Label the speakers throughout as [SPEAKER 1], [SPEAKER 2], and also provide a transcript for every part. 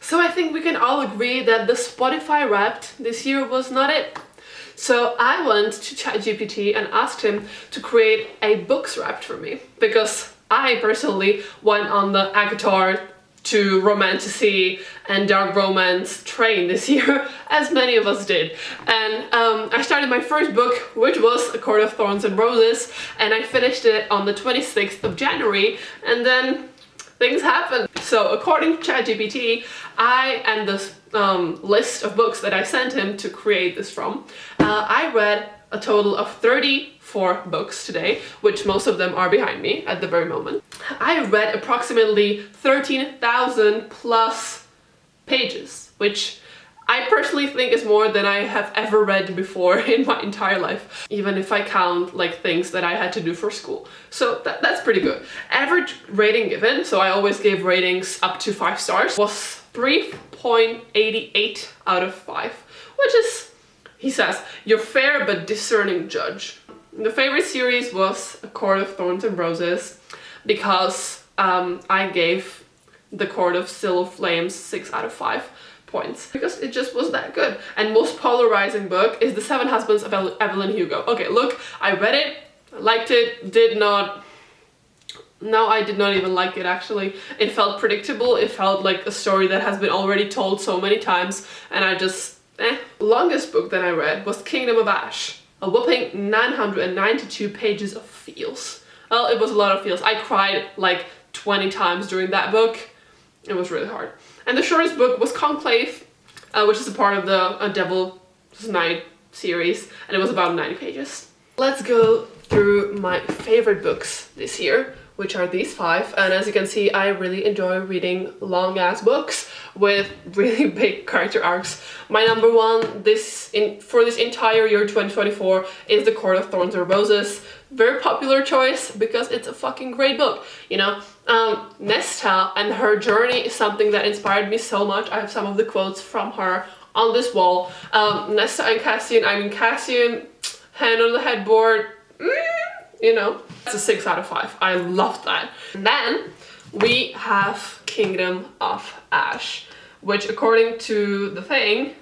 [SPEAKER 1] So I think we can all agree that the Spotify Wrapped this year was not it. So I went to ChatGPT and asked him to create a books wrapped for me, because I personally went on the ACOTAR to romantasy and dark romance train this year, as many of us did. And I started my first book, which was A Court of Thorns and Roses, and I finished it on the 26th of January, and then things happened. So according to ChatGPT, and this list of books that I sent him to create this from, I read a total of 34 books today, which most of them are behind me at the very moment. I read approximately 13,000 plus pages, which I personally think is more than I have ever read before in my entire life, even if I count like things that I had to do for school. So that's pretty good. Average rating given, so I always gave ratings up to 5 stars, was 3.88 out of 5, which is, he says, your fair but discerning judge. The favorite series was A Court of Thorns and Roses, because I gave The Court of Still Flames 6 out of 5 points, because it just was that good. And most polarizing book is The Seven Husbands of Evelyn Hugo. Okay, look, I read it, liked it, I did not even like it actually. It felt predictable, it felt like a story that has been already told so many times, and I just, Longest book that I read was Kingdom of Ash. A whopping 992 pages of feels. Well, it was a lot of feels. I cried like 20 times during that book. It was really hard. And the shortest book was Conclave, which is a part of the Devil's Night series, and it was about 90 pages. Let's go through my favorite books this year, which are these 5, and as you can see, I really enjoy reading long-ass books with really big character arcs. My number one for this entire year 2024 is The Court of Thorns and Roses. Very popular choice because it's a fucking great book, you know. Nesta and her journey is something that inspired me so much. I have some of the quotes from her on this wall. Nesta and Cassian, Cassian, hand on the headboard, you know. It's a 6 out of 5. I loved that. And then we have Kingdom of Ash, which according to the thing,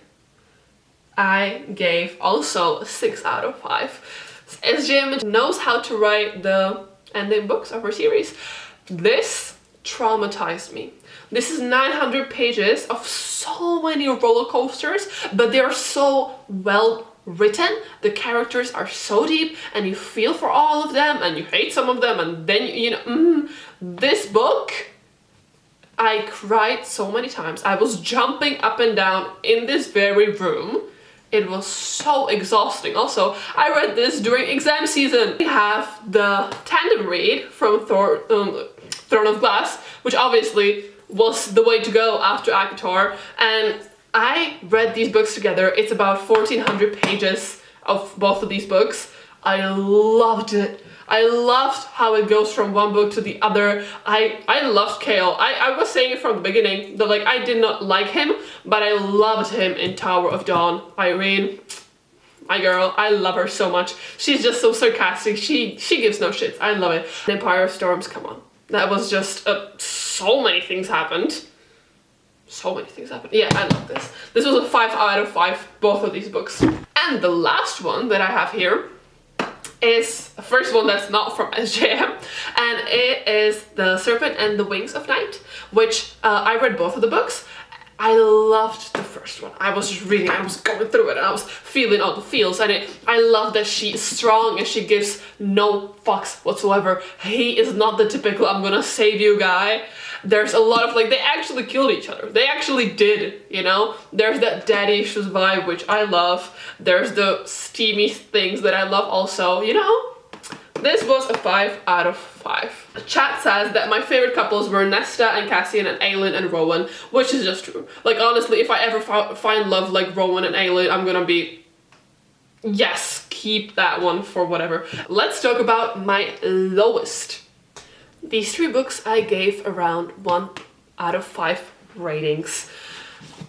[SPEAKER 1] I gave also a 6 out of 5. SJM knows how to write the ending books of her series. This traumatized me. This is 900 pages of so many roller coasters, but they are so well written. The characters are so deep, and you feel for all of them, and you hate some of them, and then you know, this book, I cried so many times. I was jumping up and down in this very room. It was so exhausting. Also, I read this during exam season. We have the tandem read from Throne of Glass, which obviously was the way to go after ACOTAR, and I read these books together. It's about 1,400 pages of both of these books. I loved it. I loved how it goes from one book to the other. I loved Kale. I was saying it from the beginning that like I did not like him, but I loved him in Tower of Dawn. Irene, my girl, I love her so much. She's just so sarcastic. She gives no shits. I love it. Empire of Storms, come on. That was just so many things happened. So many things happened. Yeah, I love this. This was a 5 out of 5, both of these books. And the last one that I have here is the first one that's not from SJM, and it is The Serpent and the Wings of Night, which I read both of the books. I loved the first one. I was just reading, I was going through it, and I was feeling all the feels, and I love that she is strong and she gives no fucks whatsoever. He is not the typical I'm gonna save you guy. There's a lot of like, they actually killed each other. They actually did, you know? There's that daddy issues vibe, which I love. There's the steamy things that I love also, you know? This was a 5 out of 5. The chat says that my favorite couples were Nesta and Cassian and Aelin and Rowan, which is just true. Like honestly, if I ever find love like Rowan and Aelin, I'm gonna be, yes, keep that one for whatever. Let's talk about my lowest. These 3 books I gave around 1 out of 5 ratings.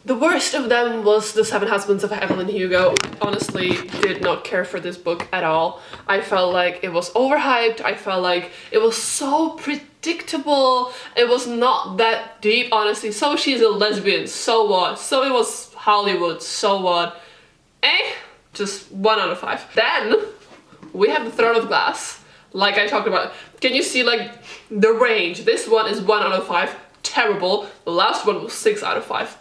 [SPEAKER 1] The worst of them was The Seven Husbands of Evelyn Hugo. Honestly, did not care for this book at all. I felt like it was overhyped. I felt like it was so predictable. It was not that deep, honestly. So she's a lesbian, so what? So it was Hollywood, so what? Just 1 out of 5. Then we have the Throne of Glass, like I talked about. Can you see like the range? This one is 1 out of 5, terrible. The last one was 6 out of 5.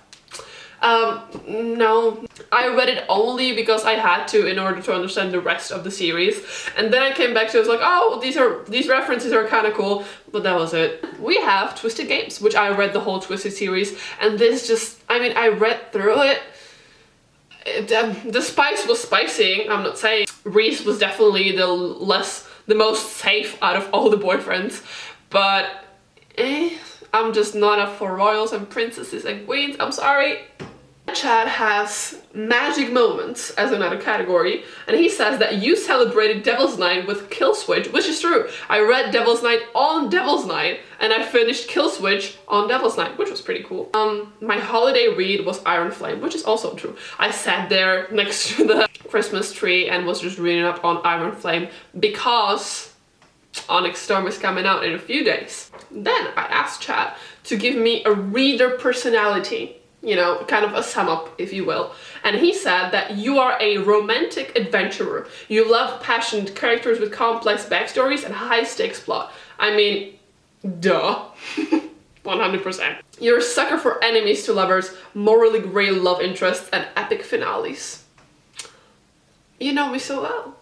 [SPEAKER 1] No, I read it only because I had to in order to understand the rest of the series, and then I came back to it, I was like, oh, these references are kind of cool, but that was it. We have Twisted Games, which I read the whole Twisted series, and this just, I mean, I read through it. The spice was spicing, I'm not saying. Reese was definitely the most safe out of all the boyfriends, but I'm just not up for royals and princesses and queens, I'm sorry. Chad has magic moments as another category, and he says that you celebrated Devil's Night with Kill Switch, which is true. I read Devil's Night on Devil's Night, and I finished Kill Switch on Devil's Night, which was pretty cool. My holiday read was Iron Flame, which is also true. I sat there next to the Christmas tree and was just reading up on Iron Flame because Onyx Storm is coming out in a few days. Then I asked Chad to give me a reader personality, you know, kind of a sum up, if you will. And he said that you are a romantic adventurer. You love passionate characters with complex backstories and high stakes plot. I mean, duh. 100%. You're a sucker for enemies to lovers, morally grey love interests, and epic finales. You know me so well.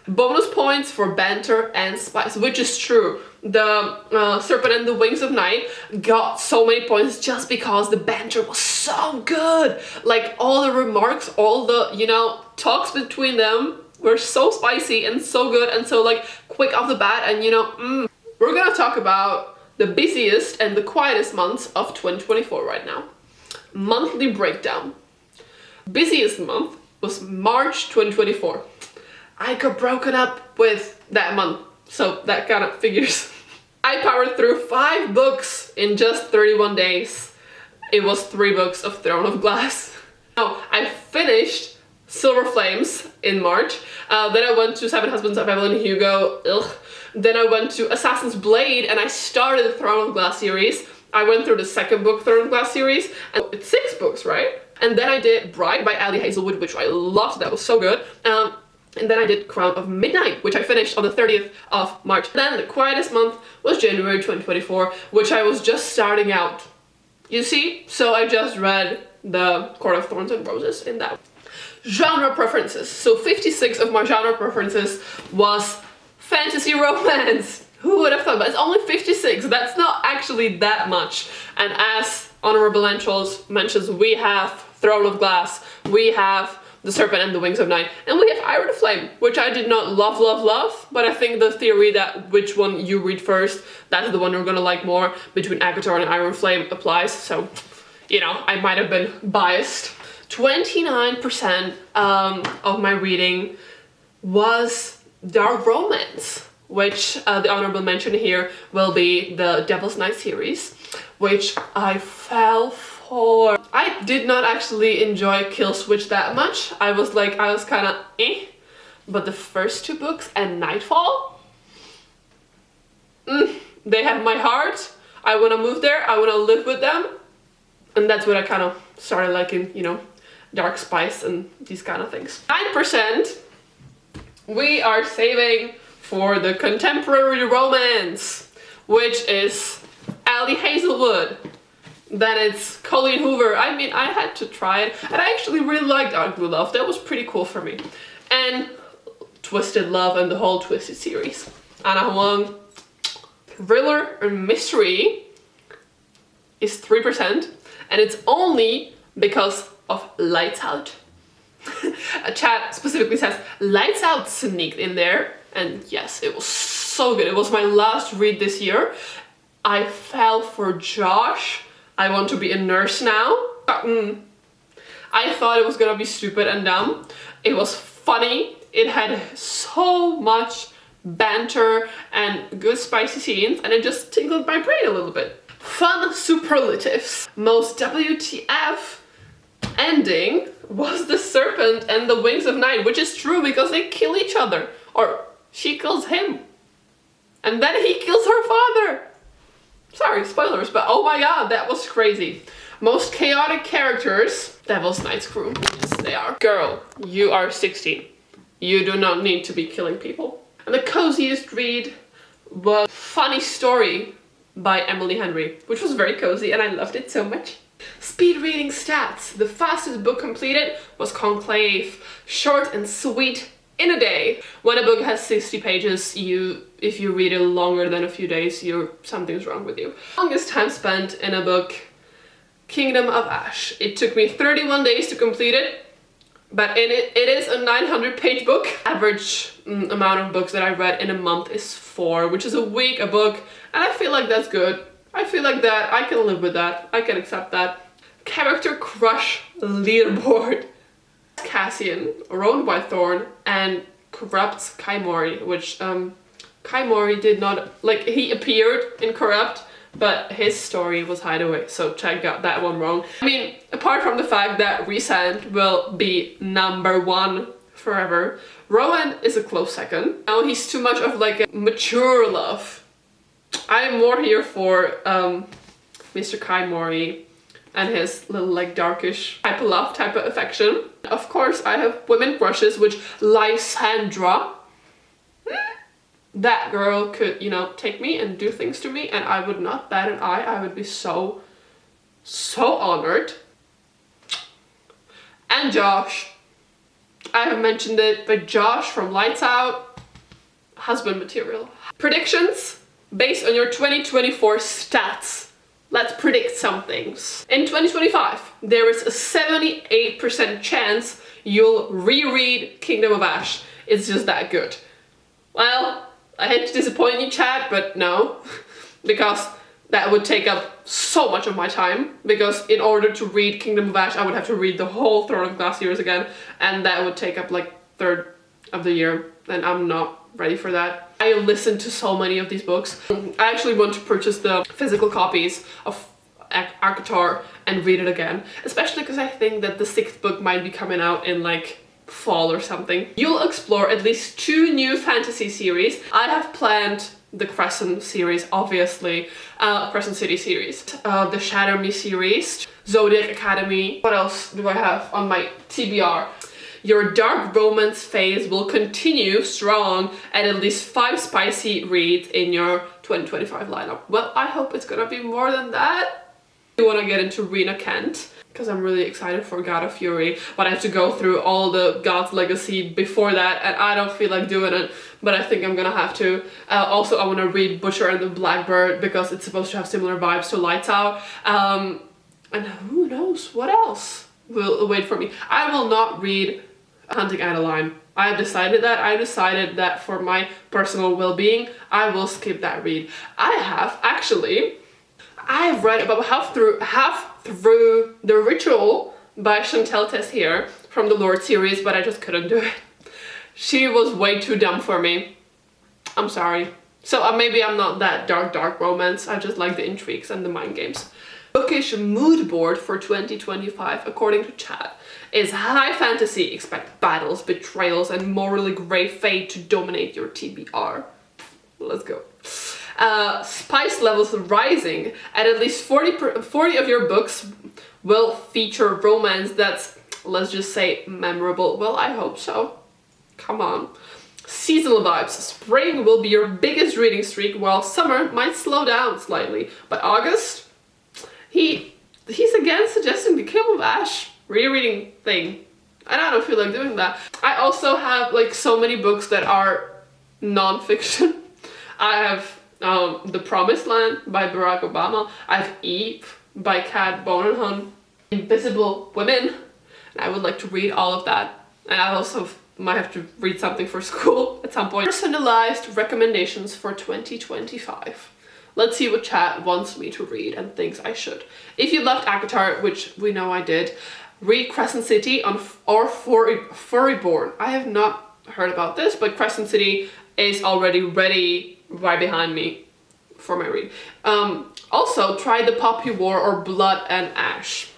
[SPEAKER 1] Bonus points for banter and spice, which is true. The Serpent and the Wings of Night got so many points just because the banter was so good. Like all the remarks, all the, you know, talks between them were so spicy and so good and so like quick off the bat, and you know, we're gonna talk about the busiest and the quietest months of 2024 right now. Monthly breakdown. Busiest month was March 2024. I got broken up with that month, so that kind of figures. I powered through 5 books in just 31 days. It was 3 books of Throne of Glass. No, I finished Silver Flames in March. Then I went to Seven Husbands of Evelyn Hugo. Ugh. Then I went to Assassin's Blade, and I started the Throne of Glass series. I went through the 2nd book Throne of Glass series, and it's 6 books, right? And then I did Bride by Ali Hazelwood, which I loved. That was so good. And then I did Crown of Midnight, which I finished on the 30th of March. Then the quietest month was January 2024, which I was just starting out. You see? So I just read the Court of Thorns and Roses in that. Genre preferences. So 56 of my genre preferences was fantasy romance. Who would have thought? But it's only 56. That's not actually that much. And as honorable mentions, we have Throne of Glass, we have The Serpent and the Wings of Night, and we have Iron Flame, which I did not love, but I think the theory that which one you read first, that's the one you're gonna like more, between ACOTAR and Iron Flame applies, so, you know, I might have been biased. 29% of my reading was dark romance, which the honorable mention here will be the Devil's Night series, which I fell for. I did not actually enjoy Kill Switch that much. I was kind of but the first 2 books and Nightfall, they have my heart. I want to move there, I want to live with them, and that's what I kind of started liking, you know, dark spice and these kind of things. 9% we are saving for the contemporary romance, which is Ali Hazelwood. Then it's Colleen Hoover. I mean, I had to try it, and I actually really liked Ugly Love. That was pretty cool for me. And Twisted Love and the whole Twisted series. Anna Huang. Thriller and mystery is 3%, and it's only because of Lights Out. A chat specifically says Lights Out sneaked in there, and yes, it was so good. It was my last read this year. I fell for Josh. I want to be a nurse now. I thought it was gonna be stupid and dumb. It was funny. It had so much banter and good spicy scenes, and it just tingled my brain a little bit. Fun superlatives. Most WTF ending was The Serpent and the Wings of Night, which is true because they kill each other. Or she kills him. And then he kills her father. Sorry, spoilers, but oh my god, that was crazy. Most chaotic characters, Devil's Knight's crew. Yes, they are. Girl, you are 16. You do not need to be killing people. And the coziest read was Funny Story by Emily Henry, which was very cozy and I loved it so much. Speed reading stats. The fastest book completed was Conclave. Short and sweet in a day. When a book has 60 pages, if you read it longer than a few days, something's wrong with you. Longest time spent in a book, Kingdom of Ash. It took me 31 days to complete it, but it is a 900-page book. Average amount of books that I read in a month is 4, which is a week a book, and I feel like that's good. I feel like that, I can live with that, I can accept that. Character crush leaderboard. Cassian, Rowan Whitethorn, and Corrupt's Kaimori, which Kaimori did not, like, he appeared in Corrupt, but his story was Hideaway, so Chad got that one wrong. I mean, apart from the fact that Rhysand will be #1 forever, Rowan is a close second. Now he's too much of like a mature love. I'm more here for Mr. Kaimori and his little like darkish type of love, type of affection. Of course, I have women crushes, which Lysandra. That girl could, you know, take me and do things to me and I would not bat an eye. I would be so honored. And Josh. I have mentioned it, but Josh from Lights Out, husband material. Predictions based on your 2024 stats. Let's predict some things. In 2025, there is a 78% chance you'll reread Kingdom of Ash. It's just that good. Well, I hate to disappoint you, Chad, but no. Because that would take up so much of my time. Because in order to read Kingdom of Ash, I would have to read the whole Throne of Glass series again. And that would take up like 1/3 of the year. And I'm not ready for that. I listened to so many of these books. I actually want to purchase the physical copies of ACOTAR and read it again. Especially because I think that the 6th book might be coming out in like fall or something. You'll explore at least 2 new fantasy series. I have planned the Crescent series, obviously. Crescent City series. The Shatter Me series. Zodiac Academy. What else do I have on my TBR? Your dark romance phase will continue strong at least 5 spicy reads in your 2025 lineup. Well, I hope it's gonna be more than that. I want to get into Rena Kent because I'm really excited for God of Fury, but I have to go through all the God's Legacy before that and I don't feel like doing it, but I think I'm gonna have to. Also, I want to read Butcher and the Blackbird because it's supposed to have similar vibes to Lights Out. And who knows what else will wait for me. I will not read Hunting Adeline. I decided that for my personal well-being, I will skip that read. I've read about half through The Ritual by Chantal Tessier from the Lord series, but I just couldn't do it. She was way too dumb for me. I'm sorry. So maybe I'm not that dark romance. I just like the intrigues and the mind games. Bookish mood board for 2025, according to Chad, is high fantasy. Expect battles, betrayals, and morally grey fate to dominate your TBR. Let's go. Spice levels rising. At least 40 of your books will feature romance that's, let's just say, memorable. Well, I hope so. Come on. Seasonal vibes. Spring will be your biggest reading streak, while summer might slow down slightly. But August, he's again suggesting the Kingdom of Ash rereading thing. And I don't feel like doing that. I also have like so many books that are non-fiction. I have The Promised Land by Barack Obama. I have Eve by Kat Bonenhun. Invisible Women. And I would like to read all of that. And I also might have to read something for school at some point. Personalized recommendations for 2025. Let's see what Chad wants me to read and thinks I should. If you loved ACOTAR, which we know I did, read Crescent City or Furryborn. I have not heard about this, but Crescent City is already ready right behind me for my read. Also, try The Poppy War or Blood and Ash.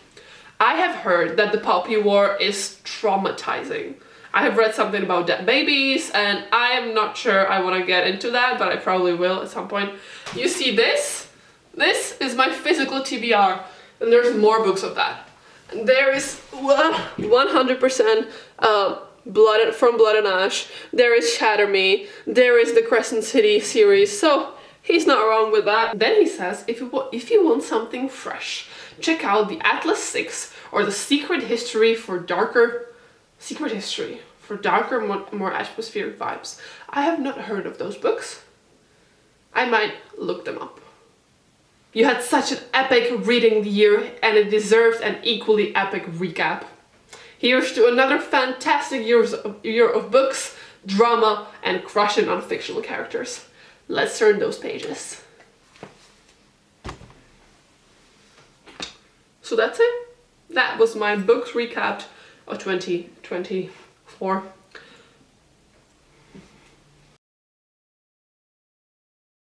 [SPEAKER 1] I have heard that The Poppy War is traumatizing. I have read something about dead babies, and I am not sure I want to get into that, but I probably will at some point. You see this? This is my physical TBR, and there's more books of that. And there is 100% from Blood and Ash. There is Shatter Me. There is the Crescent City series. So he's not wrong with that. Then he says, if you want something fresh, check out the Atlas 6 or the Secret History, more atmospheric vibes. I have not heard of those books. I might look them up. You had such an epic reading year, and it deserves an equally epic recap. Here's to another fantastic year of books, drama, and crushing on fictional characters. Let's turn those pages. So that's it. That was my books recapped of 2024.